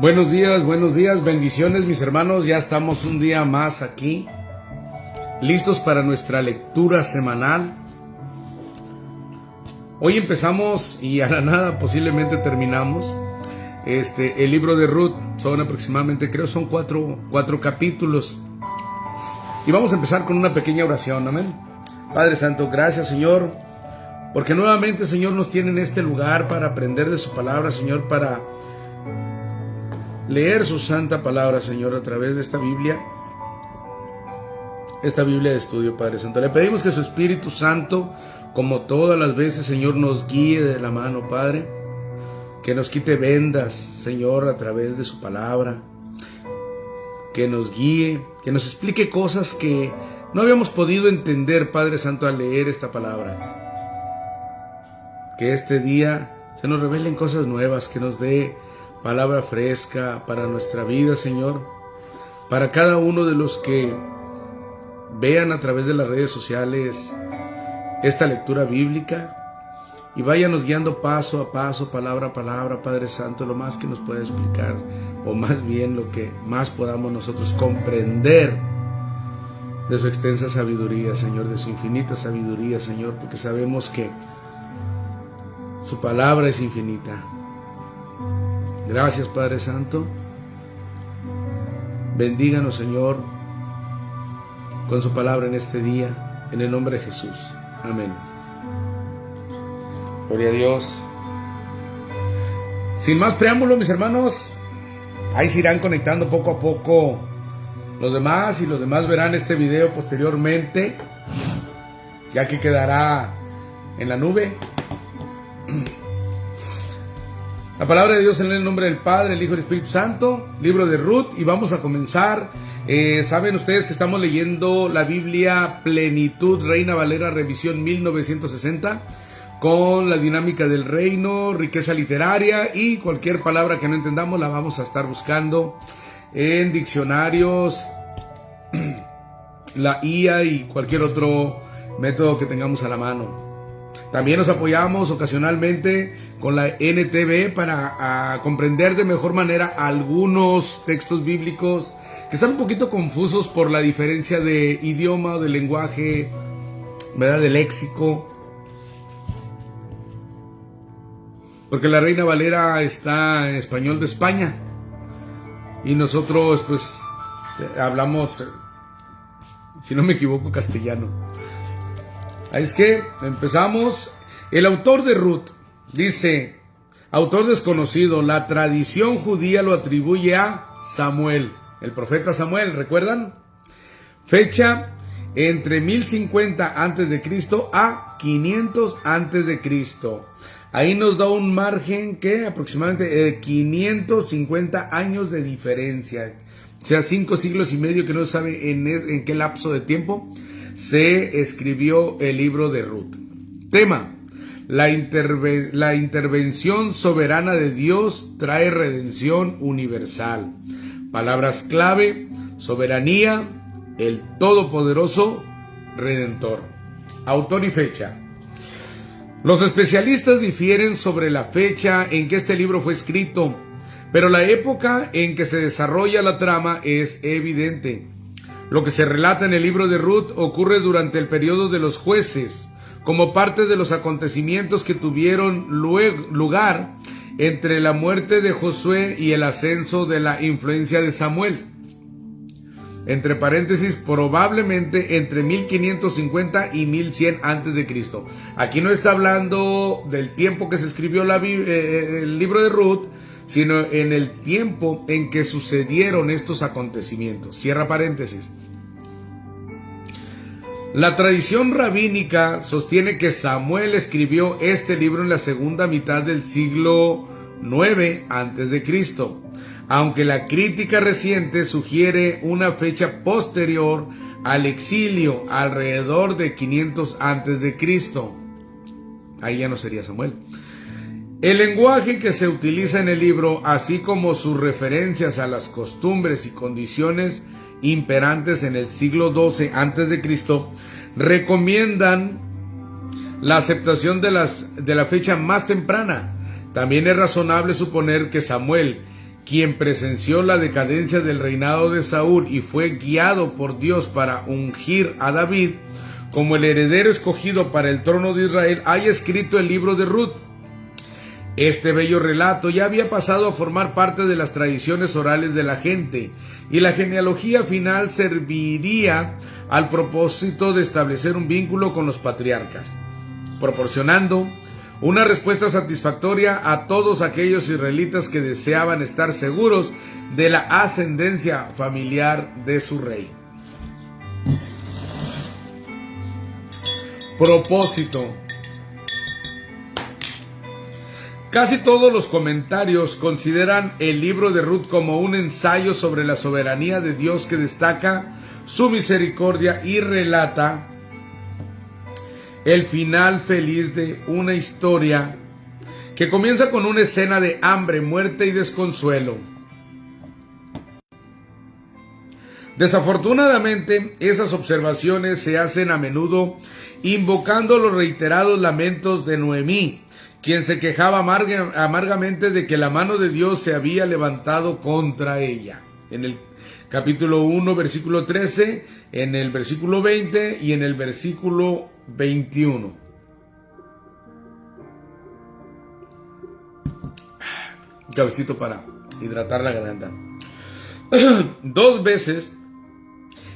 Buenos días, bendiciones mis hermanos, ya estamos un día más aquí, listos para nuestra lectura semanal. Hoy empezamos y a la nada posiblemente terminamos el libro de Ruth. Son aproximadamente, creo son cuatro capítulos. Y vamos a empezar con una pequeña oración, amén. Padre Santo, gracias Señor, porque nuevamente Señor nos tiene en este lugar para aprender de su palabra, Señor, para leer su santa palabra, Señor, a través de esta Biblia de estudio, Padre Santo. Le pedimos que su Espíritu Santo, como todas las veces, Señor, nos guíe de la mano, Padre, que nos quite vendas, Señor, a través de su palabra, que nos guíe, que nos explique cosas que no habíamos podido entender, Padre Santo, al leer esta palabra. Que este día se nos revelen cosas nuevas, que nos dé palabra fresca para nuestra vida, Señor, para cada uno de los que vean a través de las redes sociales esta lectura bíblica y váyanos guiando paso a paso, palabra a palabra, Padre Santo, lo más que nos pueda explicar, o más bien lo que más podamos nosotros comprender de su extensa sabiduría, Señor, de su infinita sabiduría, Señor, porque sabemos que su palabra es infinita. Gracias, Padre Santo. Bendíganos, Señor, con su palabra en este día, en el nombre de Jesús. Amén. Gloria a Dios. Sin más preámbulo, mis hermanos, ahí se irán conectando poco a poco los demás, y los demás verán este video posteriormente, ya que quedará en la nube. La palabra de Dios en el nombre del Padre, el Hijo y el Espíritu Santo, libro de Ruth, y vamos a comenzar. Saben ustedes que estamos leyendo la Biblia Plenitud, Reina Valera, revisión 1960, con la dinámica del reino, riqueza literaria, y cualquier palabra que no entendamos la vamos a estar buscando en diccionarios, la IA y cualquier otro método que tengamos a la mano. También nos apoyamos ocasionalmente con la NTV para comprender de mejor manera algunos textos bíblicos que están un poquito confusos por la diferencia de idioma o de lenguaje, ¿verdad? De léxico. Porque la Reina Valera está en español de España y nosotros pues hablamos, si no me equivoco, castellano. Así es que empezamos. El autor de Ruth dice, autor desconocido, la tradición judía lo atribuye a Samuel, el profeta Samuel, ¿recuerdan? Fecha entre 1050 a.C. a 500 a.C. Ahí nos da un margen que aproximadamente 550 años de diferencia. O sea, 5 siglos y medio, que no se sabe en qué lapso de tiempo se escribió el libro de Ruth. Tema: la intervención soberana de Dios trae redención universal. Palabras clave: soberanía, el todopoderoso redentor. Autor y fecha. Los especialistas difieren sobre la fecha en que este libro fue escrito, pero la época en que se desarrolla la trama es evidente. Lo que se relata en el libro de Ruth ocurre durante el periodo de los jueces, como parte de los acontecimientos que tuvieron lugar entre la muerte de Josué y el ascenso de la influencia de Samuel. Entre paréntesis, probablemente entre 1550 y 1100 a.C. Aquí no está hablando del tiempo que se escribió el libro de Ruth, sino en el tiempo en que sucedieron estos acontecimientos. Cierra paréntesis. La tradición rabínica sostiene que Samuel escribió este libro en la segunda mitad del siglo IX a.C., aunque la crítica reciente sugiere una fecha posterior al exilio, alrededor de 500 a.C. Ahí ya no sería Samuel. El lenguaje que se utiliza en el libro, así como sus referencias a las costumbres y condiciones imperantes en el siglo XII a.C., recomiendan la aceptación de la fecha más temprana. También es razonable suponer que Samuel, quien presenció la decadencia del reinado de Saúl y fue guiado por Dios para ungir a David como el heredero escogido para el trono de Israel, haya escrito el libro de Ruth. Este bello relato ya había pasado a formar parte de las tradiciones orales de la gente, y la genealogía final serviría al propósito de establecer un vínculo con los patriarcas, proporcionando una respuesta satisfactoria a todos aquellos israelitas que deseaban estar seguros de la ascendencia familiar de su rey. Propósito. Casi todos los comentarios consideran el libro de Ruth como un ensayo sobre la soberanía de Dios que destaca su misericordia y relata el final feliz de una historia que comienza con una escena de hambre, muerte y desconsuelo. Desafortunadamente, esas observaciones se hacen a menudo invocando los reiterados lamentos de Noemí, quien se quejaba amargamente de que la mano de Dios se había levantado contra ella. En el capítulo 1, versículo 13, en el versículo 20 y en el versículo 21. Un cabecito para hidratar la garganta. 2 veces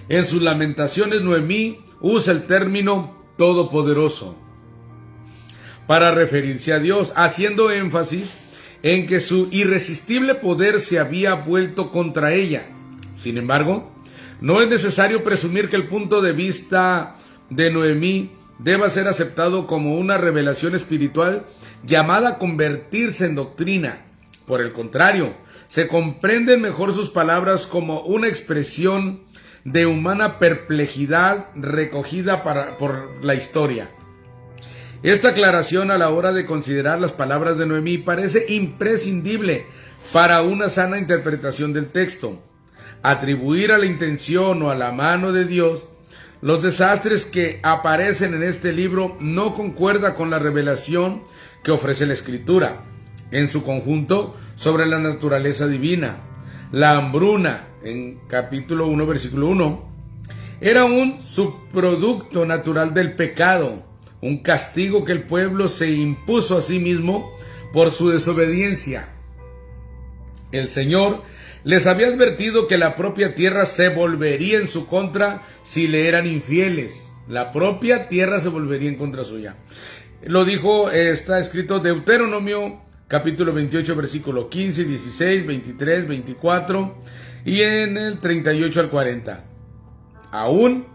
en sus lamentaciones Noemí usa el término todopoderoso para referirse a Dios, haciendo énfasis en que su irresistible poder se había vuelto contra ella. Sin embargo, no es necesario presumir que el punto de vista de Noemí deba ser aceptado como una revelación espiritual llamada a convertirse en doctrina. Por el contrario, se comprenden mejor sus palabras como una expresión de humana perplejidad recogida por la historia. Esta aclaración a la hora de considerar las palabras de Noemí parece imprescindible para una sana interpretación del texto. Atribuir a la intención o a la mano de Dios los desastres que aparecen en este libro no concuerda con la revelación que ofrece la Escritura en su conjunto sobre la naturaleza divina. La hambruna, en capítulo 1, versículo 1, era un subproducto natural del pecado, un castigo que el pueblo se impuso a sí mismo por su desobediencia. El Señor les había advertido que la propia tierra se volvería en su contra si le eran infieles. La propia tierra se volvería en contra suya. Lo dijo, está escrito Deuteronomio, capítulo 28, versículo 15, 16, 23, 24 y en el 38 al 40. Aún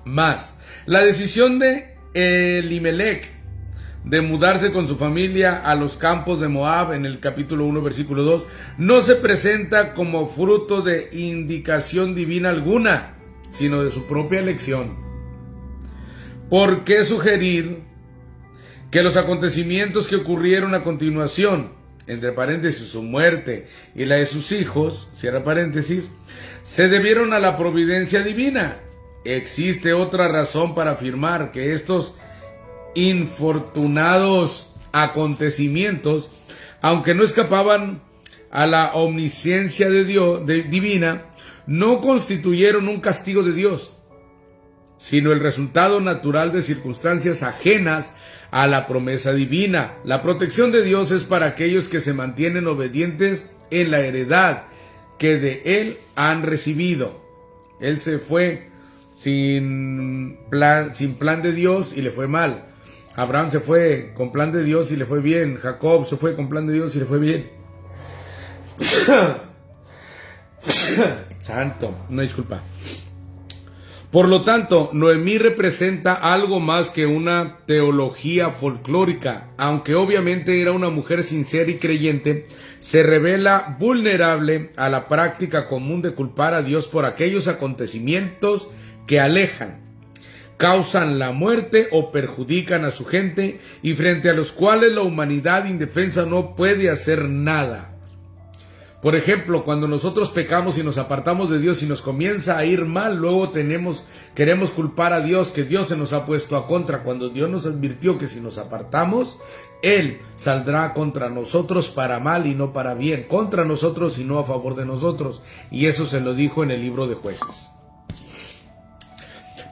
más, la decisión de Elimelech de mudarse con su familia a los campos de Moab en el capítulo 1 versículo 2 no se presenta como fruto de indicación divina alguna, sino de su propia elección. ¿Por qué sugerir que los acontecimientos que ocurrieron a continuación, entre paréntesis su muerte y la de sus hijos, cierra paréntesis, se debieron a la providencia divina? Existe otra razón para afirmar que estos infortunados acontecimientos, aunque no escapaban a la omnisciencia de Dios, divina, no constituyeron un castigo de Dios, sino el resultado natural de circunstancias ajenas a la promesa divina. La protección de Dios es para aquellos que se mantienen obedientes en la heredad que de Él han recibido. Él se fue sin plan de Dios y le fue mal. Abraham se fue con plan de Dios y le fue bien. Jacob se fue con plan de Dios y le fue bien. Santo, no disculpa. Por lo tanto, Noemí representa algo más que una teología folclórica. Aunque obviamente era una mujer sincera y creyente, se revela vulnerable a la práctica común de culpar a Dios por aquellos acontecimientos que alejan, causan la muerte o perjudican a su gente y frente a los cuales la humanidad indefensa no puede hacer nada. Por ejemplo, cuando nosotros pecamos y nos apartamos de Dios y nos comienza a ir mal, luego queremos culpar a Dios, que Dios se nos ha puesto a contra, cuando Dios nos advirtió que si nos apartamos, Él saldrá contra nosotros para mal y no para bien, contra nosotros y no a favor de nosotros. Y eso se lo dijo en el libro de Jueces.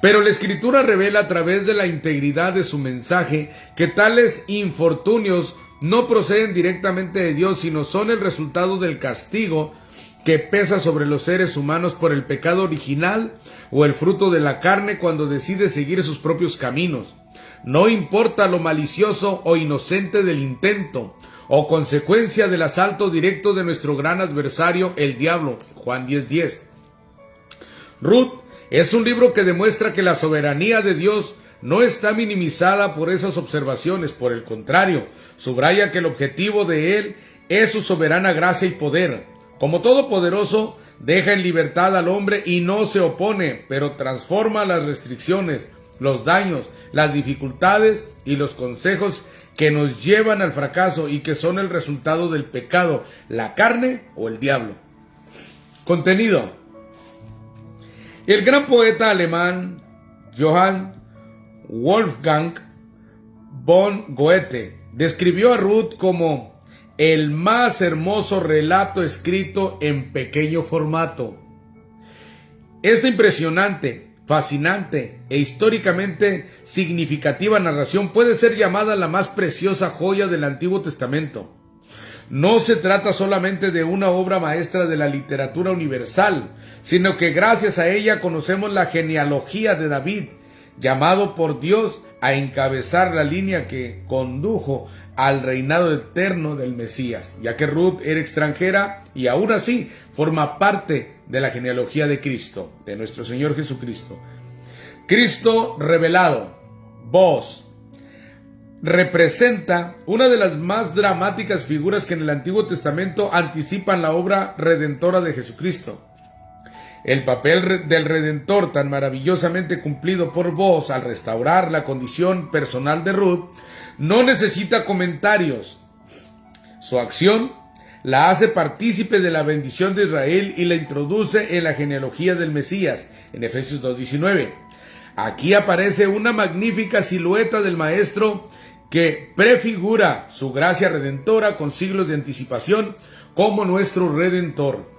Pero la Escritura revela a través de la integridad de su mensaje que tales infortunios no proceden directamente de Dios, sino son el resultado del castigo que pesa sobre los seres humanos por el pecado original o el fruto de la carne cuando decide seguir sus propios caminos. No importa lo malicioso o inocente del intento o consecuencia del asalto directo de nuestro gran adversario, el diablo. Juan 10:10. Ruth es un libro que demuestra que la soberanía de Dios no está minimizada por esas observaciones, por el contrario, subraya que el objetivo de Él es su soberana gracia y poder. Como todopoderoso, deja en libertad al hombre y no se opone, pero transforma las restricciones, los daños, las dificultades y los consejos que nos llevan al fracaso y que son el resultado del pecado, la carne o el diablo. Contenido. El gran poeta alemán Johann Wolfgang von Goethe describió a Ruth como el más hermoso relato escrito en pequeño formato. Esta impresionante, fascinante e históricamente significativa narración puede ser llamada la más preciosa joya del Antiguo Testamento. No se trata solamente de una obra maestra de la literatura universal, sino que gracias a ella conocemos la genealogía de David, llamado por Dios a encabezar la línea que condujo al reinado eterno del Mesías, ya que Ruth era extranjera y aún así forma parte de la genealogía de Cristo, de nuestro Señor Jesucristo. Cristo revelado, Boaz, representa una de las más dramáticas figuras que en el Antiguo Testamento anticipan la obra redentora de Jesucristo. El papel del Redentor tan maravillosamente cumplido por Boaz al restaurar la condición personal de Ruth no necesita comentarios. Su acción la hace partícipe de la bendición de Israel y la introduce en la genealogía del Mesías, en Efesios 2:19. Aquí aparece una magnífica silueta del Maestro que prefigura su gracia redentora con siglos de anticipación como nuestro Redentor.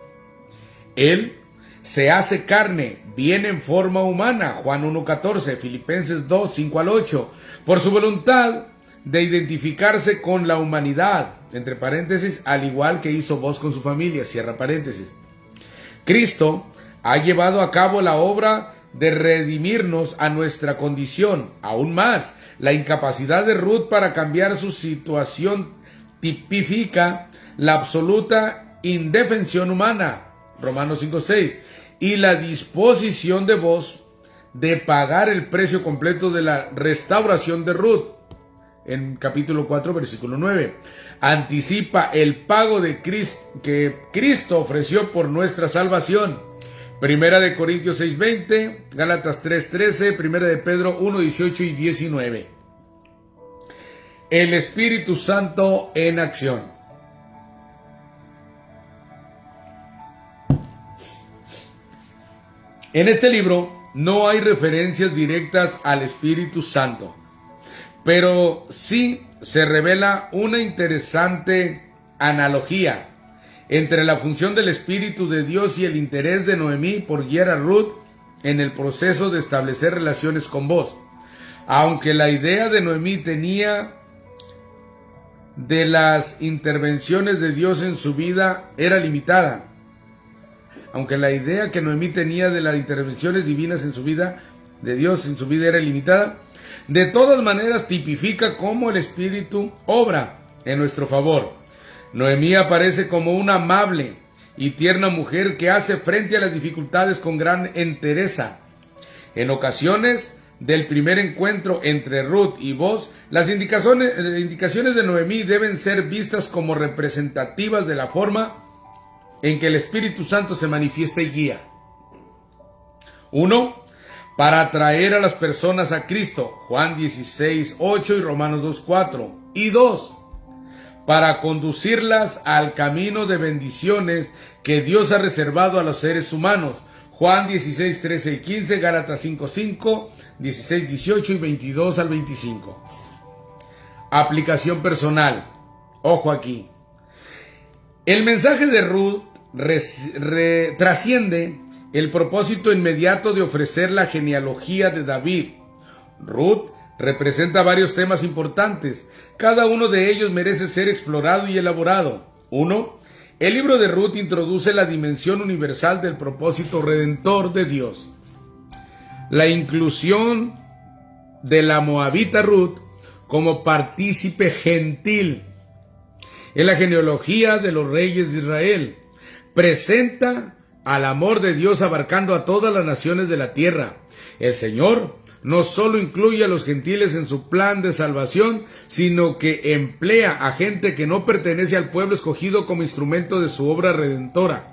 Él se hace carne, viene en forma humana, Juan 1:14, Filipenses 2:5-8, por su voluntad de identificarse con la humanidad, entre paréntesis, al igual que hizo Boaz con su familia, cierra paréntesis. Cristo ha llevado a cabo la obra de redimirnos a nuestra condición. Aún más, la incapacidad de Ruth para cambiar su situación tipifica la absoluta indefensión humana, Romanos 5:6, y la disposición de Boaz de pagar el precio completo de la restauración de Ruth, en capítulo 4, versículo 9. Anticipa el pago de Cristo, que Cristo ofreció por nuestra salvación. Primera de Corintios 6:20, Gálatas 3:13, Primera de Pedro 1:18 y 19. El Espíritu Santo en acción. En este libro no hay referencias directas al Espíritu Santo, pero sí se revela una interesante analogía entre la función del Espíritu de Dios y el interés de Noemí por guiar a Ruth en el proceso de establecer relaciones con Boaz. Aunque la idea de Noemí tenía de las intervenciones de Dios en su vida era limitada, aunque la idea que Noemí tenía de las intervenciones divinas en su vida, de Dios en su vida era limitada, de todas maneras tipifica cómo el Espíritu obra en nuestro favor. Noemí aparece como una amable y tierna mujer que hace frente a las dificultades con gran entereza. En ocasiones del primer encuentro entre Ruth y Boaz, las indicaciones de Noemí deben ser vistas como representativas de la forma en que el Espíritu Santo se manifiesta y guía. 1. Para atraer a las personas a Cristo, Juan 16:8 y Romanos 2:4. Y 2. para conducirlas al camino de bendiciones que Dios ha reservado a los seres humanos. Juan 16, 13 y 15, Gálatas 5, 5, 16, 18 y 22 al 25. Aplicación personal. Ojo aquí. El mensaje de Ruth trasciende el propósito inmediato de ofrecer la genealogía de David. Ruth representa varios temas importantes. Cada uno de ellos merece ser explorado y elaborado. 1. El libro de Ruth introduce la dimensión universal del propósito redentor de Dios. La inclusión de la moabita Ruth como partícipe gentil en la genealogía de los reyes de Israel presenta al amor de Dios abarcando a todas las naciones de la tierra. El Señor no solo incluye a los gentiles en su plan de salvación, sino que emplea a gente que no pertenece al pueblo escogido como instrumento de su obra redentora.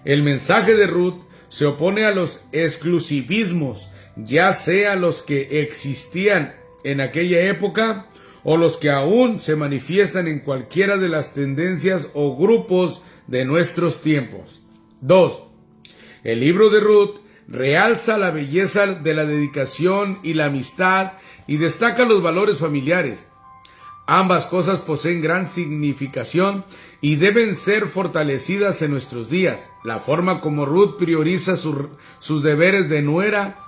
El mensaje de Ruth se opone a los exclusivismos, ya sea los que existían en aquella época o los que aún se manifiestan en cualquiera de las tendencias o grupos de nuestros tiempos. 2. El libro de Ruth realza la belleza de la dedicación y la amistad y destaca los valores familiares. Ambas cosas poseen gran significación y deben ser fortalecidas en nuestros días. La forma como Ruth prioriza sus deberes de nuera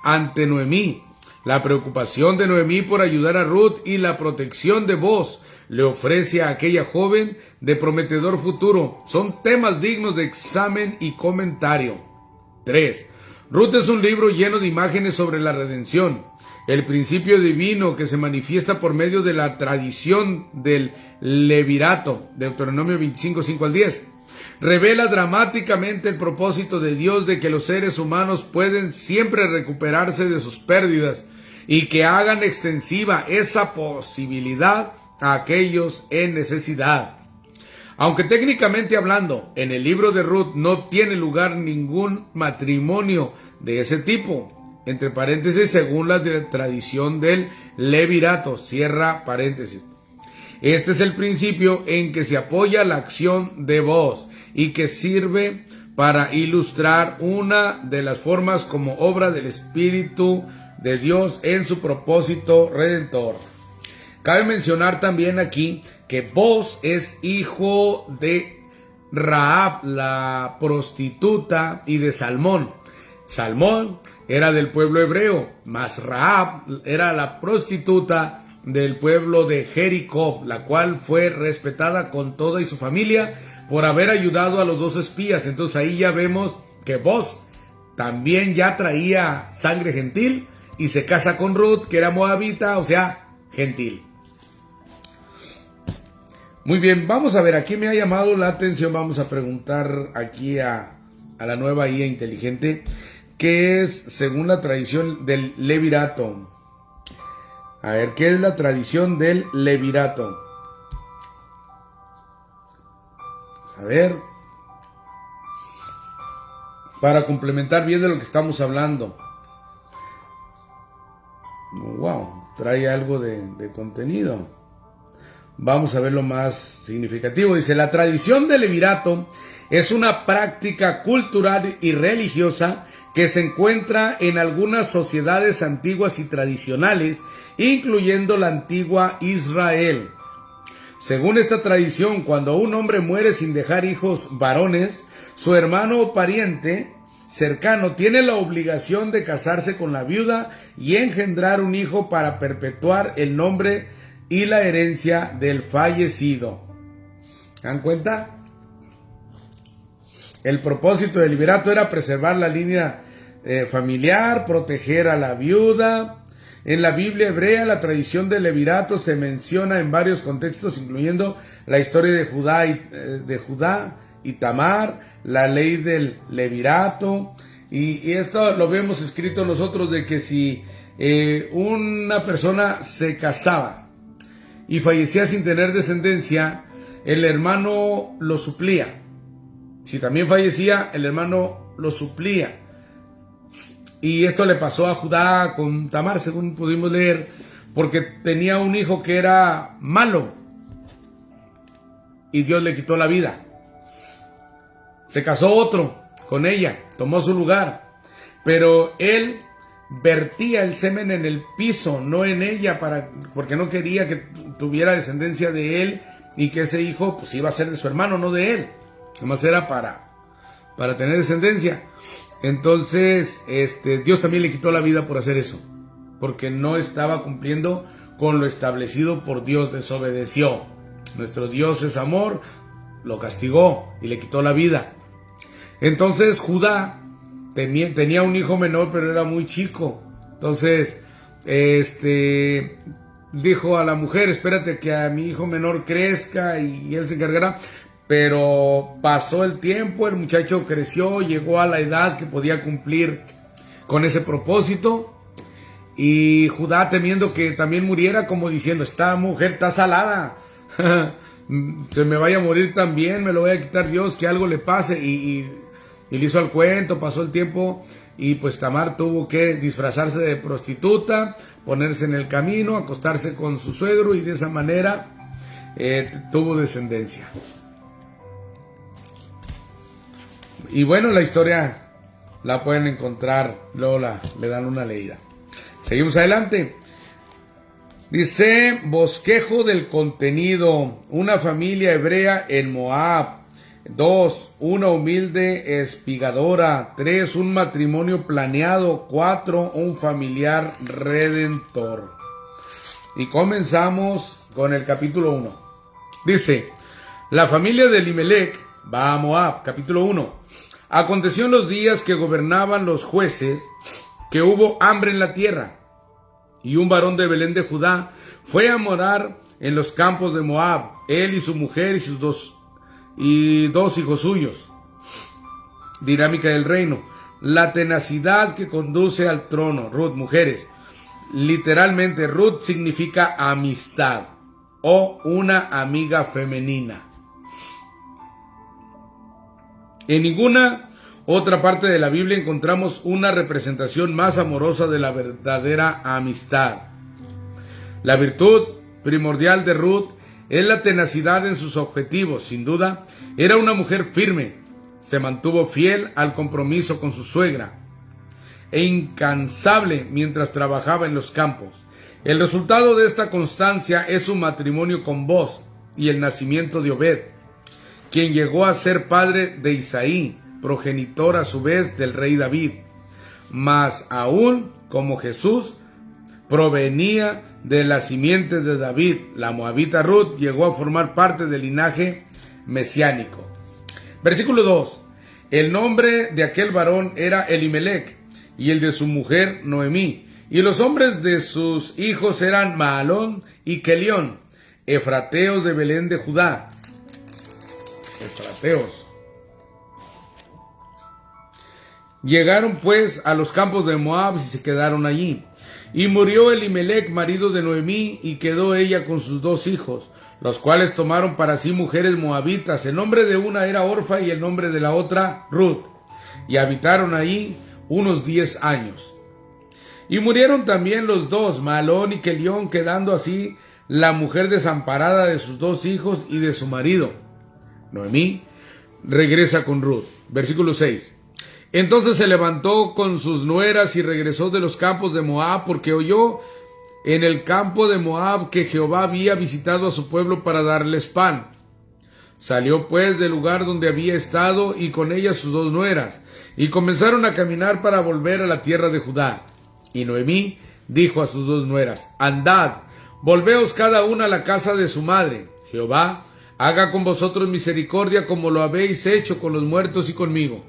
ante Noemí, la preocupación de Noemí por ayudar a Ruth y la protección de Boaz le ofrece a aquella joven de prometedor futuro son temas dignos de examen y comentario. 3. Ruth es un libro lleno de imágenes sobre la redención, el principio divino que se manifiesta por medio de la tradición del levirato, Deuteronomio 25, 5 al 10. Revela dramáticamente el propósito de Dios de que los seres humanos pueden siempre recuperarse de sus pérdidas y que hagan extensiva esa posibilidad a aquellos en necesidad. Aunque técnicamente hablando, en el libro de Ruth no tiene lugar ningún matrimonio de ese tipo, entre paréntesis, según la tradición del levirato, cierra paréntesis. Este es el principio en que se apoya la acción de Boaz y que sirve para ilustrar una de las formas como obra del Espíritu de Dios en su propósito redentor. Cabe mencionar también aquí que Boaz es hijo de Rahab, la prostituta, y de Salmón. Salmón era del pueblo hebreo, mas Rahab era la prostituta del pueblo de Jericó, la cual fue respetada con toda y su familia por haber ayudado a los dos espías. Entonces ahí ya vemos que Boaz también ya traía sangre gentil y se casa con Ruth, que era moabita, o sea, gentil. Muy bien, vamos a ver, aquí me ha llamado la atención, vamos a preguntar aquí a la nueva IA inteligente, ¿qué es según la tradición del levirato? A ver, ¿qué es la tradición del levirato? A ver, para complementar bien de lo que estamos hablando. Wow, trae algo de contenido. Vamos a ver lo más significativo. Dice, la tradición del levirato es una práctica cultural y religiosa que se encuentra en algunas sociedades antiguas y tradicionales, incluyendo la antigua Israel. Según esta tradición, cuando un hombre muere sin dejar hijos varones, su hermano o pariente cercano tiene la obligación de casarse con la viuda y engendrar un hijo para perpetuar el nombre y la herencia del fallecido. ¿Dan cuenta? El propósito del levirato era preservar la línea familiar, proteger a la viuda. En la Biblia hebrea, la tradición del levirato se menciona en varios contextos, incluyendo la historia de Judá y Tamar, la ley del levirato, y esto lo vemos escrito nosotros, de que si una persona se casaba y fallecía sin tener descendencia, el hermano lo suplía. Si también fallecía, el hermano lo suplía. Y esto le pasó a Judá con Tamar, según pudimos leer, porque tenía un hijo que era malo. y Dios le quitó la vida. Se casó otro con ella, tomó su lugar, pero él vertía el semen en el piso, no en ella, porque no quería que tuviera descendencia de él y que ese hijo pues iba a ser de su hermano, no de él. Además era para tener descendencia. Entonces Dios también le quitó la vida por hacer eso, porque no estaba cumpliendo con lo establecido por Dios, desobedeció. Nuestro Dios es amor, lo castigó y le quitó la vida. Entonces Judá tenía un hijo menor, pero era muy chico. Entonces dijo a la mujer: espérate que a mi hijo menor crezca y él se encargará. Pero pasó el tiempo, el muchacho creció, llegó a la edad que podía cumplir con ese propósito. Y Judá, temiendo que también muriera, como diciendo: esta mujer está salada, se me vaya a morir también, me lo voy a quitar Dios, que algo le pase. Y le hizo al cuento, pasó el tiempo y pues Tamar tuvo que disfrazarse de prostituta, ponerse en el camino, acostarse con su suegro y de esa manera tuvo descendencia. Y bueno, la historia la pueden encontrar, luego le dan una leída. Seguimos adelante. Dice: bosquejo del contenido. Una familia hebrea en Moab. 2. Una humilde espigadora. 3. Un matrimonio planeado. 4. Un familiar redentor. Y comenzamos con el capítulo 1. Dice: la familia de Elimelec va a Moab. Capítulo 1. Aconteció en los días que gobernaban los jueces que hubo hambre en la tierra, y un varón de Belén de Judá fue a morar en los campos de Moab, él y su mujer y sus dos hijos suyos. Dinámica del reino: la tenacidad que conduce al trono. Ruth, mujeres. Literalmente Ruth significa amistad o una amiga femenina. En ninguna otra parte de la Biblia encontramos una representación más amorosa de la verdadera amistad. La virtud primordial de Ruth es la tenacidad en sus objetivos. Sin duda, era una mujer firme. Se mantuvo fiel al compromiso con su suegra e incansable mientras trabajaba en los campos. El resultado de esta constancia es su matrimonio con Boz y el nacimiento de Obed, quien llegó a ser padre de Isaí, progenitor a su vez del rey David. Más aún, como Jesús provenía de la simiente de David, la moabita Ruth llegó a formar parte del linaje mesiánico. Versículo 2. El nombre de aquel varón era Elimelec, y el de su mujer Noemí, y los hombres de sus hijos eran Mahalón y Kelión, efrateos de Belén de Judá. Efrateos. Llegaron pues a los campos de Moab y se quedaron allí. Y murió Elimelec, marido de Noemí, y quedó ella con sus dos hijos, los cuales tomaron para sí mujeres moabitas. El nombre de una era Orfa y el nombre de la otra Ruth. Y habitaron allí unos 10 años. Y murieron también los dos, Mahalón y Kelión, quedando así la mujer desamparada de sus dos hijos y de su marido. Noemí regresa con Ruth. Versículo 6. Entonces se levantó con sus nueras y regresó de los campos de Moab, porque oyó en el campo de Moab que Jehová había visitado a su pueblo para darles pan. Salió pues del lugar donde había estado y con ella sus dos nueras, y comenzaron a caminar para volver a la tierra de Judá. Y Noemí dijo a sus dos nueras: andad, volveos cada una a la casa de su madre. Jehová haga con vosotros misericordia como lo habéis hecho con los muertos y conmigo.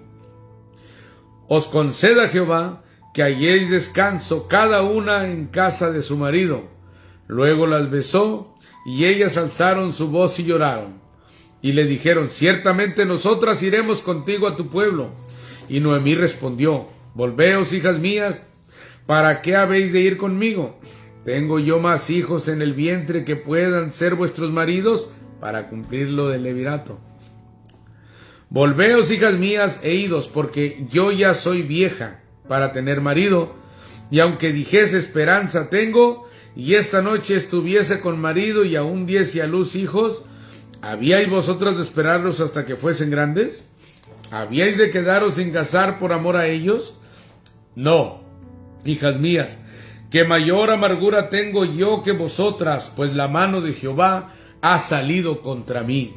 Os conceda Jehová que halléis descanso cada una en casa de su marido. Luego las besó, y ellas alzaron su voz y lloraron. Y le dijeron: ciertamente nosotras iremos contigo a tu pueblo. Y Noemí respondió: volveos, hijas mías, ¿para qué habéis de ir conmigo? ¿Tengo yo más hijos en el vientre que puedan ser vuestros maridos? Para cumplir lo del levirato. Volveos, hijas mías, e idos, porque yo ya soy vieja para tener marido, y aunque dijese esperanza tengo, y esta noche estuviese con marido y aún diese a luz hijos, ¿Habíais vosotras de esperarlos hasta que fuesen grandes? ¿Habíais de quedaros sin casar por amor a ellos? No, hijas mías, que mayor amargura tengo yo que vosotras, pues la mano de Jehová ha salido contra mí.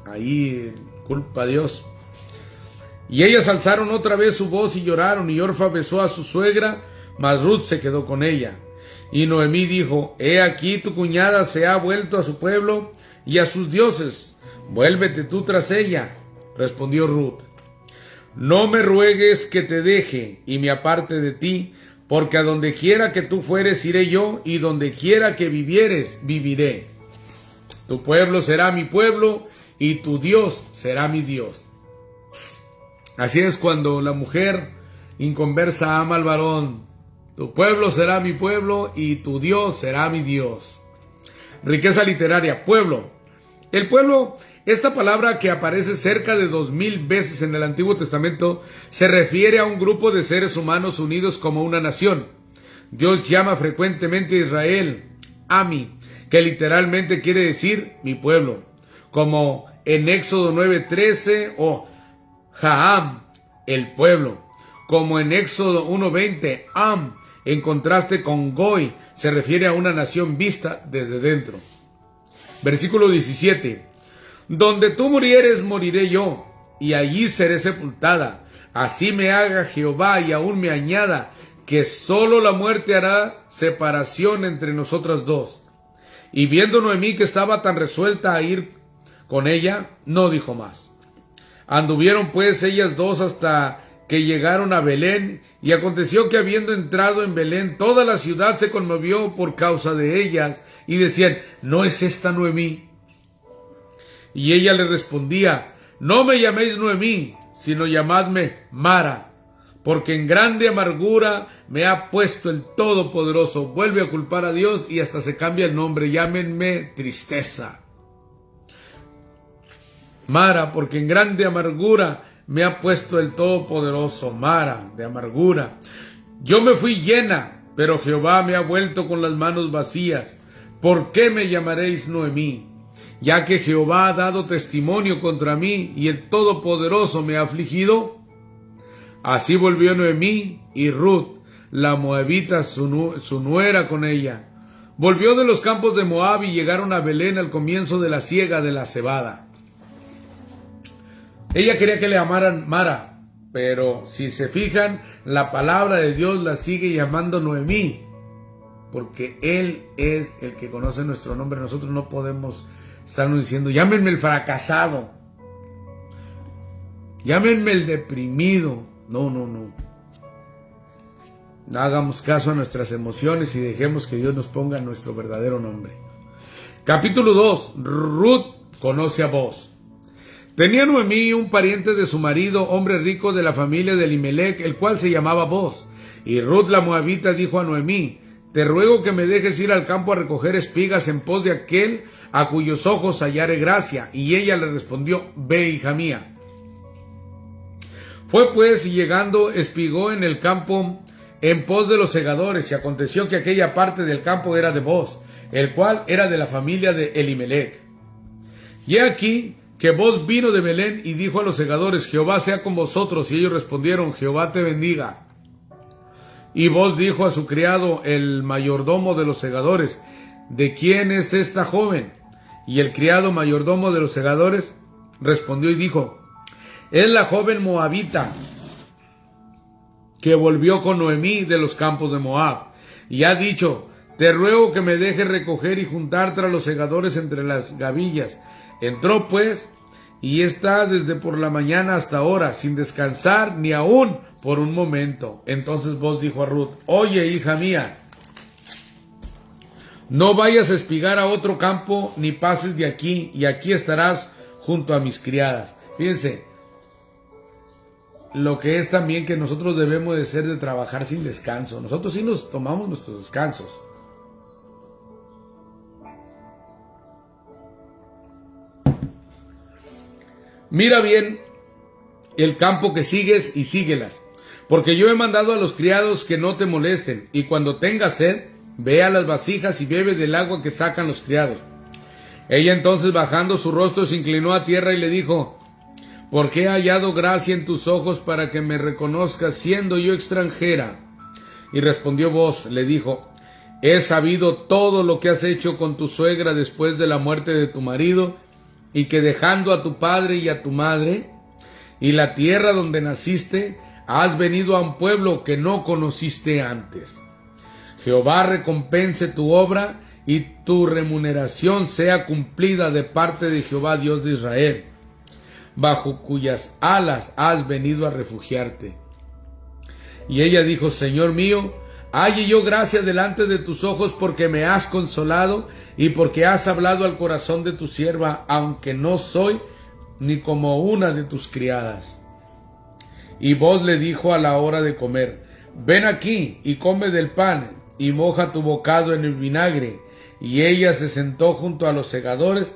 Ahí culpa a Dios. Y ellas alzaron otra vez su voz y lloraron, y Orfa besó a su suegra, mas Ruth se quedó con ella. Y Noemí dijo: He aquí tu cuñada se ha vuelto a su pueblo y a sus dioses, vuélvete tú tras ella. Respondió Ruth: No me ruegues que te deje y me aparte de ti, porque a donde quiera que tú fueres iré yo, y donde quiera que vivieres viviré. Tu pueblo será mi pueblo, y tu Dios será mi Dios. Así es cuando la mujer inconversa ama al varón. Tu pueblo será mi pueblo, y tu Dios será mi Dios. Riqueza literaria. Pueblo. El pueblo, esta palabra que aparece cerca de 2000 veces en el Antiguo Testamento, se refiere a un grupo de seres humanos unidos como una nación. Dios llama frecuentemente a Israel Ami, que literalmente quiere decir mi pueblo, como en Éxodo 9:13, o Jaam, el pueblo, como en Éxodo 1:20, Am, en contraste con Goy, se refiere a una nación vista desde dentro. Versículo 17. Donde tú murieres, moriré yo, y allí seré sepultada. Así me haga Jehová, y aún me añada, que solo la muerte hará separación entre nosotras dos. Y viendo Noemí que estaba tan resuelta a ir con ella, no dijo más. Anduvieron pues ellas dos hasta que llegaron a Belén, y aconteció que habiendo entrado en Belén, toda la ciudad se conmovió por causa de ellas, y decían: ¿No es esta Noemí? Y ella le respondía: No me llaméis Noemí, sino llamadme Mara, porque en grande amargura me ha puesto el Todopoderoso. Vuelve a culpar a Dios y hasta se cambia el nombre: llámenme Tristeza. Mara, porque en grande amargura me ha puesto el Todopoderoso. Mara, de amargura. Yo me fui llena, pero Jehová me ha vuelto con las manos vacías. ¿Por qué me llamaréis Noemí? Ya que Jehová ha dado testimonio contra mí, y el Todopoderoso me ha afligido. Así volvió Noemí, y Ruth, la moabita, su nuera, con ella. Volvió de los campos de Moab, y llegaron a Belén al comienzo de la siega de la cebada. Ella quería que le llamaran Mara, pero si se fijan, la palabra de Dios la sigue llamando Noemí, porque Él es el que conoce nuestro nombre. Nosotros no podemos estarnos diciendo: llámenme el fracasado, llámenme el deprimido. No. No hagamos caso a nuestras emociones y dejemos que Dios nos ponga nuestro verdadero nombre. Capítulo 2. Ruth conoce a Boaz. Tenía Noemí un pariente de su marido, hombre rico de la familia de Elimelech, el cual se llamaba Boaz. Y Ruth la moabita dijo a Noemí: Te ruego que me dejes ir al campo a recoger espigas en pos de aquel a cuyos ojos hallare gracia. Y ella le respondió: Ve, hija mía. Fue pues, y llegando, espigó en el campo en pos de los segadores, y aconteció que aquella parte del campo era de Boaz, el cual era de la familia de Elimelech. Y he aquí que Boaz vino de Belén y dijo a los segadores: Jehová sea con vosotros. Y ellos respondieron: Jehová te bendiga. Y Boaz dijo a su criado, el mayordomo de los segadores: ¿De quién es esta joven? Y el criado mayordomo de los segadores respondió y dijo: Es la joven moabita que volvió con Noemí de los campos de Moab, y ha dicho: Te ruego que me dejes recoger y juntar tras los segadores entre las gavillas. Entró pues, y está desde por la mañana hasta ahora, sin descansar ni aún por un momento. Entonces Boaz dijo a Ruth: Oye, hija mía, no vayas a espigar a otro campo, ni pases de aquí, y aquí estarás junto a mis criadas. Fíjense, lo que es también que nosotros debemos de ser de trabajar sin descanso. Nosotros sí nos tomamos nuestros descansos. Mira bien el campo que sigues y síguelas, porque yo he mandado a los criados que no te molesten, y cuando tengas sed, ve a las vasijas y bebe del agua que sacan los criados. Ella entonces, bajando su rostro, se inclinó a tierra y le dijo: ¿por qué he hallado gracia en tus ojos para que me reconozcas, siendo yo extranjera? Y respondió Booz, le dijo: he sabido todo lo que has hecho con tu suegra después de la muerte de tu marido, y que dejando a tu padre y a tu madre, y la tierra donde naciste, has venido a un pueblo que no conociste antes. Jehová recompense tu obra, y tu remuneración sea cumplida de parte de Jehová Dios de Israel, bajo cuyas alas has venido a refugiarte. Y ella dijo: Señor mío, halle yo gracia delante de tus ojos, porque me has consolado y porque has hablado al corazón de tu sierva, aunque no soy ni como una de tus criadas. Y Booz le dijo a la hora de comer: ven aquí y come del pan y moja tu bocado en el vinagre. Y ella se sentó junto a los segadores,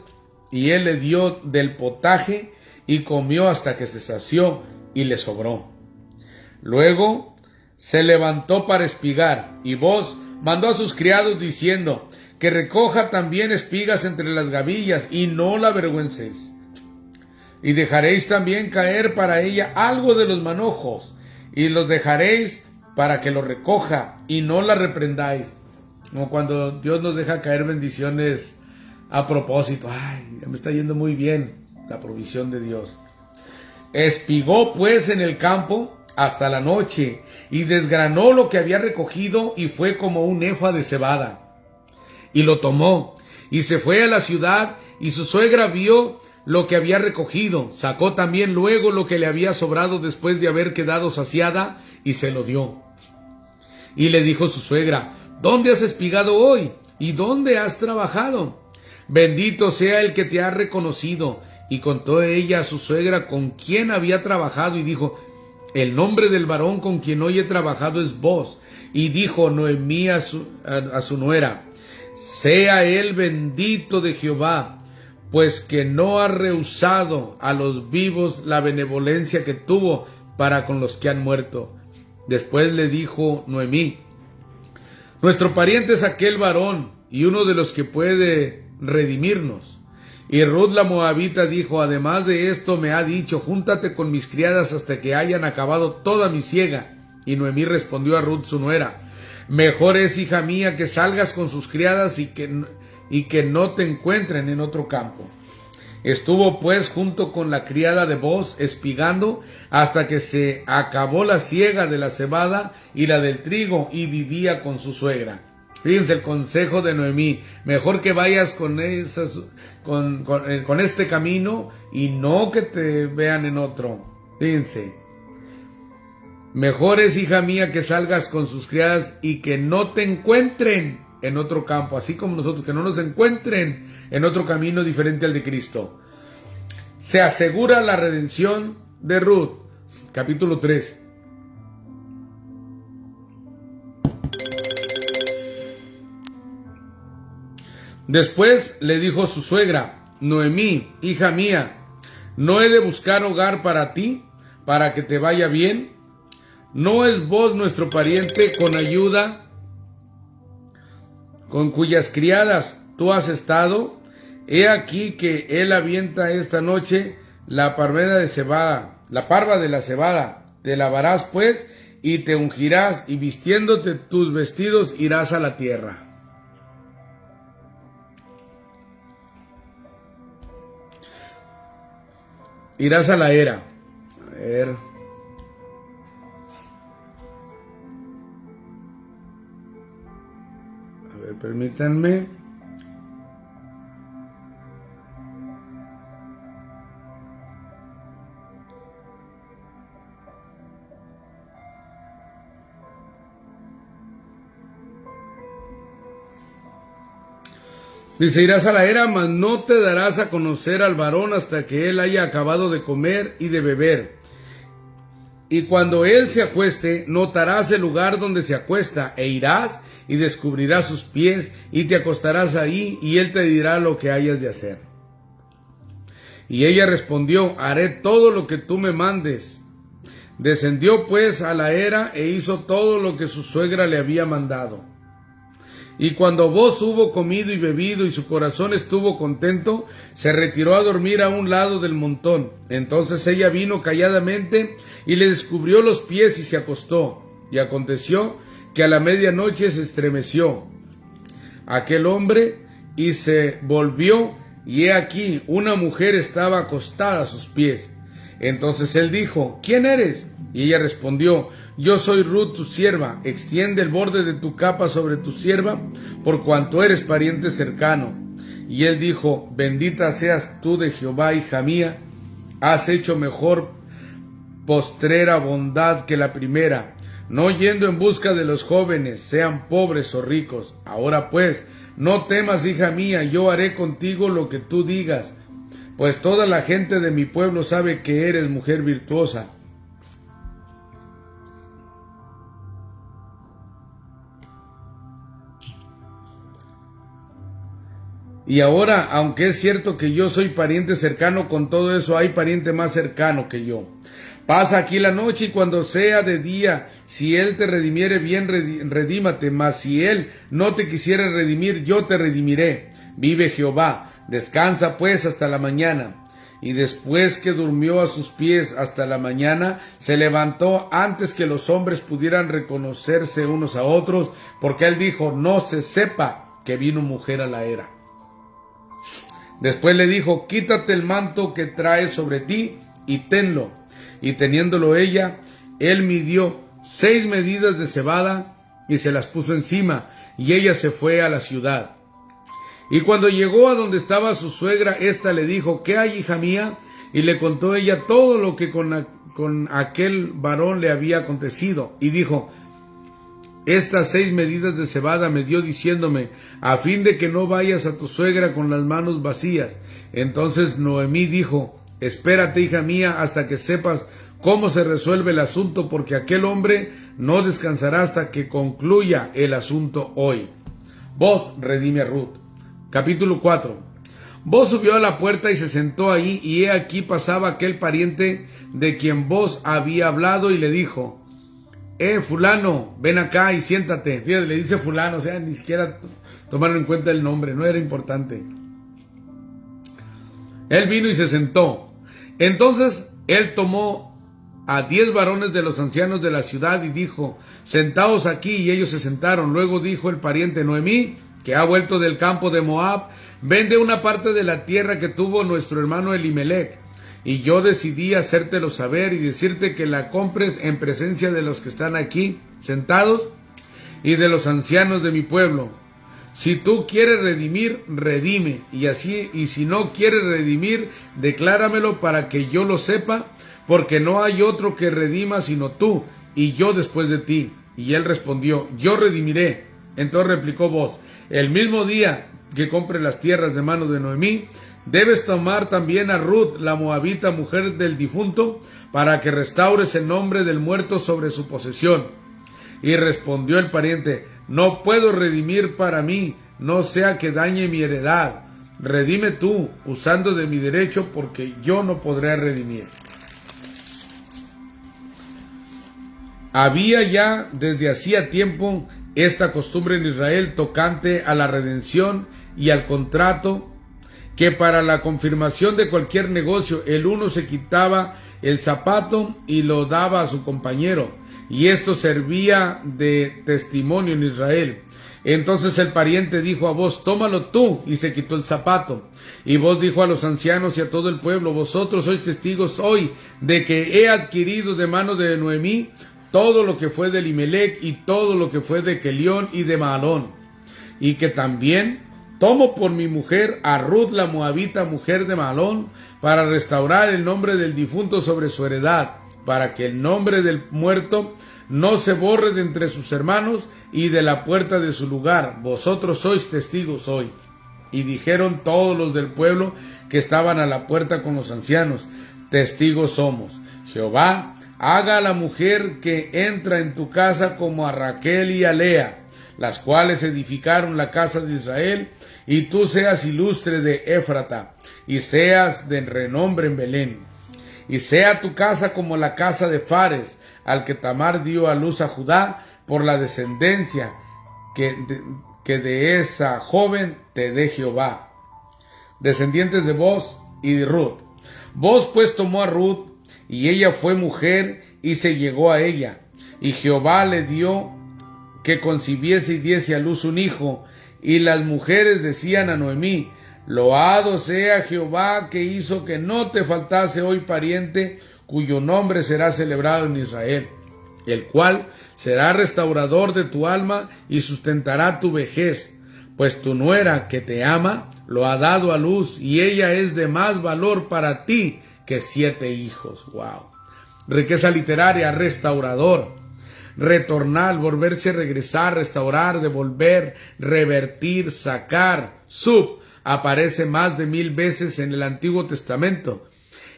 y él le dio del potaje y comió hasta que se sació y le sobró. Luego se levantó para espigar, y Booz mandó a sus criados diciendo: que recoja también espigas entre las gavillas, y no la avergüences. Y dejaréis también caer para ella algo de los manojos, y los dejaréis para que lo recoja, y no la reprendáis. Como cuando Dios nos deja caer bendiciones a propósito. Ay, me está yendo muy bien la provisión de Dios. Espigó pues en el campo hasta la noche, y desgranó lo que había recogido, y fue como un efa de cebada. Y lo tomó, y se fue a la ciudad, y su suegra vio lo que había recogido. Sacó también luego lo que le había sobrado después de haber quedado saciada, y se lo dio. Y le dijo su suegra: ¿dónde has espigado hoy? ¿Y dónde has trabajado? Bendito sea el que te ha reconocido. Y contó ella a su suegra con quién había trabajado, y dijo: el nombre del varón con quien hoy he trabajado es Booz. Y dijo Noemí a su nuera: sea él bendito de Jehová, pues que no ha rehusado a los vivos la benevolencia que tuvo para con los que han muerto. Después le dijo Noemí: nuestro pariente es aquel varón, y uno de los que puede redimirnos. Y Ruth la moabita dijo: además de esto me ha dicho: júntate con mis criadas hasta que hayan acabado toda mi siega. Y Noemí respondió a Ruth su nuera: mejor es, hija mía, que salgas con sus criadas y que no te encuentren en otro campo. Estuvo pues junto con la criada de Booz espigando hasta que se acabó la siega de la cebada y la del trigo, y vivía con su suegra. Fíjense el consejo de Noemí: mejor que vayas con este camino y no que te vean en otro. Fíjense: mejor es, hija mía, que salgas con sus criadas y que no te encuentren en otro campo, así como nosotros, que no nos encuentren en otro camino diferente al de Cristo. Se asegura la redención de Ruth. Capítulo 3. Después le dijo su suegra: Noemí, hija mía, ¿no he de buscar hogar para ti, para que te vaya bien? ¿No es Booz nuestro pariente, con ayuda con cuyas criadas tú has estado? He aquí que él avienta esta noche la parva de la cebada. Te lavarás pues y te ungirás, y vistiéndote tus vestidos irás a la tierra. Irás a la era. A ver. Permítanme. Dice: irás a la era, mas no te darás a conocer al varón hasta que él haya acabado de comer y de beber. Y cuando él se acueste, notarás el lugar donde se acuesta, e irás y descubrirás sus pies, y te acostarás ahí, y él te dirá lo que hayas de hacer. Y ella respondió: haré todo lo que tú me mandes. Descendió pues a la era, e hizo todo lo que su suegra le había mandado. Y cuando Booz hubo comido y bebido y su corazón estuvo contento, se retiró a dormir a un lado del montón. Entonces ella vino calladamente y le descubrió los pies y se acostó. Y aconteció que a la medianoche se estremeció aquel hombre y se volvió, y he aquí una mujer estaba acostada a sus pies. Entonces él dijo: ¿Quién eres? Y ella respondió: Yo soy Ruth tu sierva, extiende el borde de tu capa sobre tu sierva, por cuanto eres pariente cercano. Y él dijo: Bendita seas tú de Jehová, hija mía, has hecho mejor postrera bondad que la primera, no yendo en busca de los jóvenes, sean pobres o ricos. Ahora pues, no temas, hija mía, yo haré contigo lo que tú digas, pues toda la gente de mi pueblo sabe que eres mujer virtuosa. Y ahora, aunque es cierto que yo soy pariente cercano, con todo eso hay pariente más cercano que yo. Pasa aquí la noche, y cuando sea de día, si él te redimiere, bien redímate, mas si él no te quisiere redimir, yo te redimiré. Vive Jehová. Descansa pues hasta la mañana. Y después que durmió a sus pies hasta la mañana, se levantó antes que los hombres pudieran reconocerse unos a otros, porque él dijo: no se sepa que vino mujer a la era. Después le dijo: quítate el manto que traes sobre ti y tenlo. Y teniéndolo ella, él midió 6 medidas de cebada y se las puso encima, y ella se fue a la ciudad. Y cuando llegó a donde estaba su suegra, ésta le dijo: ¿qué hay, hija mía? Y le contó ella todo lo que con aquel varón le había acontecido. Y dijo: estas 6 medidas de cebada me dio diciéndome, a fin de que no vayas a tu suegra con las manos vacías. Entonces Noemí dijo: espérate, hija mía, hasta que sepas cómo se resuelve el asunto, porque aquel hombre no descansará hasta que concluya el asunto hoy. Booz redime a Ruth. Capítulo 4. Booz subió a la puerta y se sentó ahí, y he aquí pasaba aquel pariente de quien Booz había hablado, y le dijo: fulano, ven acá y siéntate. Fíjate, le dice fulano, o sea, ni siquiera tomaron en cuenta el nombre, no era importante. Él vino y se sentó. Entonces él tomó a 10 varones de los ancianos de la ciudad y dijo: sentaos aquí, y ellos se sentaron. Luego dijo el pariente: Noemí, que ha vuelto del campo de Moab, vende una parte de la tierra que tuvo nuestro hermano Elimelech. Y yo decidí hacértelo saber y decirte que la compres en presencia de los que están aquí sentados y de los ancianos de mi pueblo. Si tú quieres redimir, redime, y si no quieres redimir, decláramelo para que yo lo sepa, porque no hay otro que redima sino tú, y yo después de ti. Y él respondió: yo redimiré. Entonces replicó Booz: el mismo día que compre las tierras de manos de Noemí, debes tomar también a Ruth, la moabita, mujer del difunto, para que restaures el nombre del muerto sobre su posesión. Y respondió el pariente: no puedo redimir para mí, no sea que dañe mi heredad. Redime tú, usando de mi derecho, porque yo no podré redimir. Había ya desde hacía tiempo esta costumbre en Israel tocante a la redención y al contrato, que para la confirmación de cualquier negocio el uno se quitaba el zapato y lo daba a su compañero, y esto servía de testimonio en Israel. Entonces el pariente dijo a Booz: tómalo tú, y se quitó el zapato. Y Booz dijo a los ancianos y a todo el pueblo: vosotros sois testigos hoy de que he adquirido de mano de Noemí todo lo que fue de Elimelech y todo lo que fue de Kelión y de Mahalón, y que también tomo por mi mujer a Ruth la moabita, mujer de Mahalón, para restaurar el nombre del difunto sobre su heredad, para que el nombre del muerto no se borre de entre sus hermanos y de la puerta de su lugar. Vosotros sois testigos hoy. Y dijeron todos los del pueblo que estaban a la puerta con los ancianos: testigos somos. Jehová haga a la mujer que entra en tu casa como a Raquel y a Lea, las cuales edificaron la casa de Israel, y tú seas ilustre de Éfrata, y seas de renombre en Belén. Y sea tu casa como la casa de Fares, al que Tamar dio a luz a Judá, por la descendencia que que de esa joven te dé Jehová. Descendientes de Booz y de Ruth. Booz pues tomó a Ruth, y ella fue mujer, y se llegó a ella. Y Jehová le dio que concibiese y diese a luz un hijo. Y las mujeres decían a Noemí: loado sea Jehová, que hizo que no te faltase hoy pariente, cuyo nombre será celebrado en Israel, el cual será restaurador de tu alma y sustentará tu vejez. Pues tu nuera, que te ama, lo ha dado a luz, y ella es de más valor para ti que 7 hijos. ¡Wow! Riqueza literaria: restaurador, retornar, volverse a regresar, restaurar, devolver, revertir, sacar. Aparece más de 1000 veces en el Antiguo Testamento.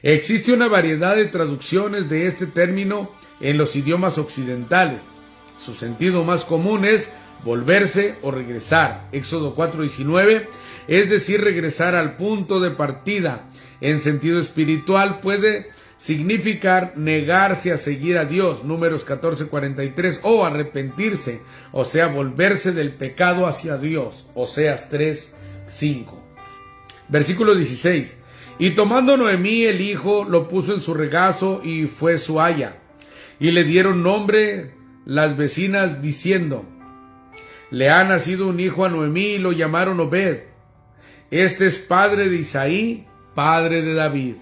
Existe una variedad de traducciones de este término en los idiomas occidentales. Su sentido más común es volverse o regresar. Éxodo 4:19, es decir, regresar al punto de partida. En sentido espiritual puede significar negarse a seguir a Dios. Números 14:43, o arrepentirse, o sea, volverse del pecado hacia Dios. Oseas 3:5. Versículo 16. Y tomando Noemí el hijo, lo puso en su regazo y fue su aya. Y le dieron nombre las vecinas diciendo: le ha nacido un hijo a Noemí, y lo llamaron Obed. Este es padre de Isaí, padre de David.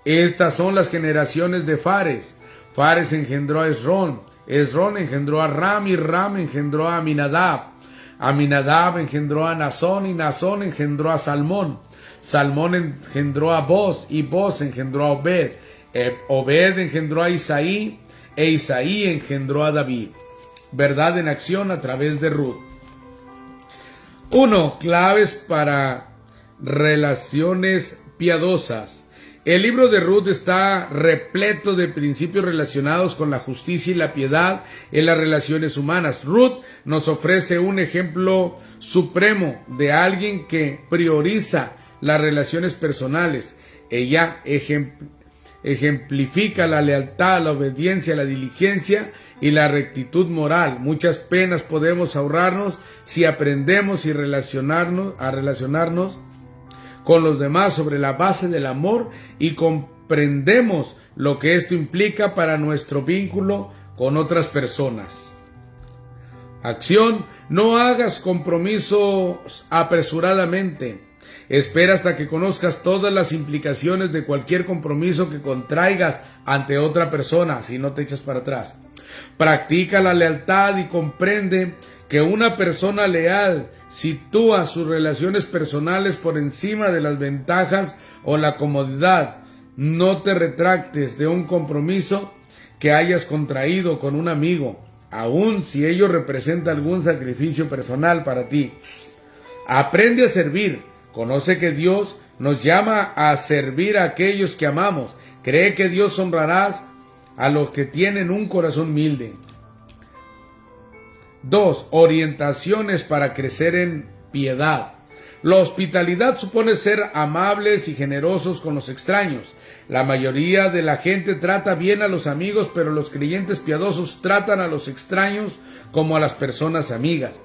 Estas son las generaciones de Fares. Fares engendró a Esrón. Esrón engendró a Ram, y Ram engendró a Aminadab. Aminadab engendró a Nazón, y Nazón engendró a Salmón. Salmón engendró a Booz, y Booz engendró a Obed. Obed engendró a Isaí, e Isaí engendró a David. Verdad en acción a través de Ruth. 1. Claves para relaciones piadosas. El libro de Ruth está repleto de principios relacionados con la justicia y la piedad en las relaciones humanas. Ruth nos ofrece un ejemplo supremo de alguien que prioriza las relaciones personales. Ella ejemplifica la lealtad, la obediencia, la diligencia y la rectitud moral. Muchas penas podemos ahorrarnos si aprendemos a relacionarnos con los demás sobre la base del amor y comprendemos lo que esto implica para nuestro vínculo con otras personas. Acción: no hagas compromisos apresuradamente. Espera hasta que conozcas todas las implicaciones de cualquier compromiso que contraigas ante otra persona, si no te echas para atrás. Practica la lealtad y comprende que una persona leal sitúa sus relaciones personales por encima de las ventajas o la comodidad. No te retractes de un compromiso que hayas contraído con un amigo, aun si ello representa algún sacrificio personal para ti. Aprende a servir. Conoce que Dios nos llama a servir a aquellos que amamos. Cree que Dios honrará a los que tienen un corazón humilde. 2. Orientaciones para crecer en piedad. La hospitalidad supone ser amables y generosos con los extraños. La mayoría de la gente trata bien a los amigos, pero los creyentes piadosos tratan a los extraños como a las personas amigas.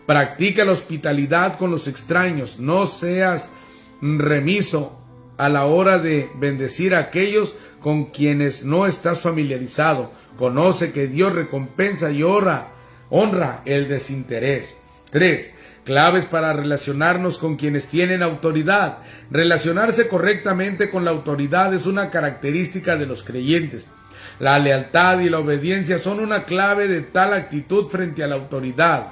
Practica la hospitalidad con los extraños. No seas remiso a la hora de bendecir a aquellos con quienes no estás familiarizado. Conoce que Dios recompensa y honra el desinterés. 3. Claves para relacionarnos con quienes tienen autoridad. Relacionarse correctamente con la autoridad es una característica de los creyentes. La lealtad y la obediencia son una clave de tal actitud frente a la autoridad.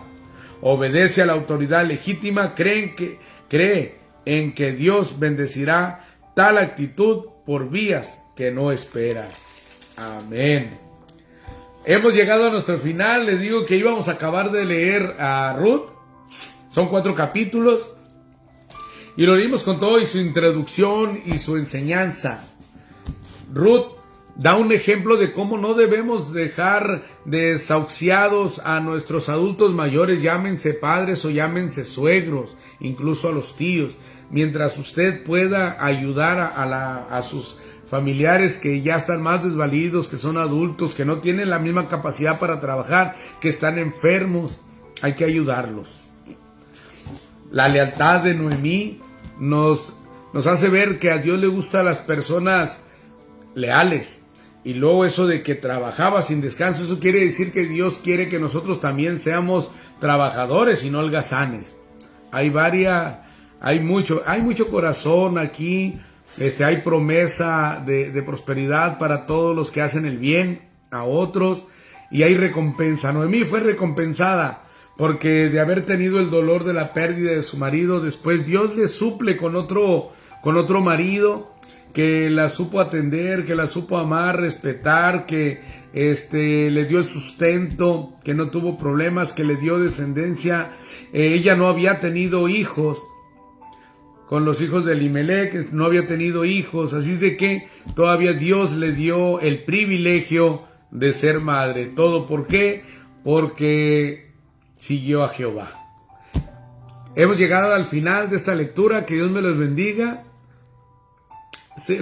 Obedece a la autoridad legítima, cree en que Dios bendecirá tal actitud por vías que no esperas. Amén. Hemos llegado a nuestro final. Les digo que íbamos a acabar de leer a Ruth. Son 4 capítulos. Y lo leímos con todo y su introducción y su enseñanza. Ruth da un ejemplo de cómo no debemos dejar desahuciados a nuestros adultos mayores, llámense padres o llámense suegros, incluso a los tíos, mientras usted pueda ayudar a sus familiares que ya están más desvalidos, que son adultos, que no tienen la misma capacidad para trabajar, que están enfermos. hay que ayudarlos. La lealtad de Noemí nos hace ver que a Dios le gustan las personas leales. Y luego eso de que trabajaba sin descanso, eso quiere decir que Dios quiere que nosotros también seamos trabajadores y no holgazanes. Hay mucho corazón aquí, hay promesa de prosperidad para todos los que hacen el bien a otros, y hay recompensa. Noemí fue recompensada porque de haber tenido el dolor de la pérdida de su marido, después Dios le suple con otro marido que la supo atender, que la supo amar, respetar, que le dio el sustento, que no tuvo problemas, que le dio descendencia. Ella no había tenido hijos con los hijos de Elimelech, no había tenido hijos, así es de que todavía Dios le dio el privilegio de ser madre. ¿Todo por qué? Porque siguió a Jehová. Hemos llegado al final de esta lectura, que Dios me los bendiga.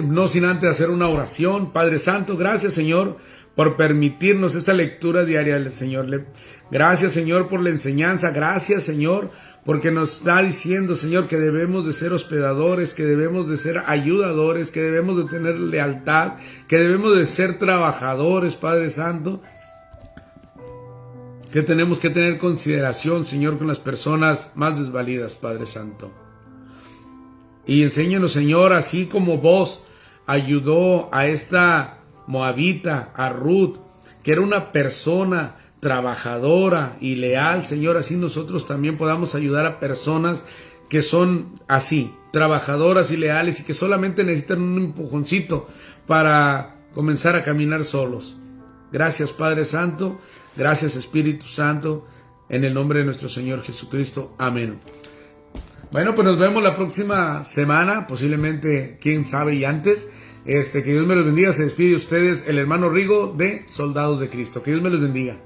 No sin antes hacer una oración. Padre Santo, gracias, Señor, por permitirnos esta lectura diaria del Señor. Gracias, Señor, por la enseñanza. Gracias, Señor, porque nos está diciendo, Señor, que debemos de ser hospedadores, que debemos de ser ayudadores, que debemos de tener lealtad, que debemos de ser trabajadores, Padre Santo, que tenemos que tener consideración, Señor, con las personas más desvalidas, Padre Santo. Y enséñanos, Señor, así como vos ayudó a esta moabita, a Ruth, que era una persona trabajadora y leal, Señor, así nosotros también podamos ayudar a personas que son así, trabajadoras y leales, y que solamente necesitan un empujoncito para comenzar a caminar solos. Gracias, Padre Santo. Gracias, Espíritu Santo, en el nombre de nuestro Señor Jesucristo. Amén. Bueno, pues nos vemos la próxima semana, posiblemente, quién sabe, y antes. Que Dios me los bendiga. Se despide de ustedes el hermano Rigo de Soldados de Cristo. Que Dios me los bendiga.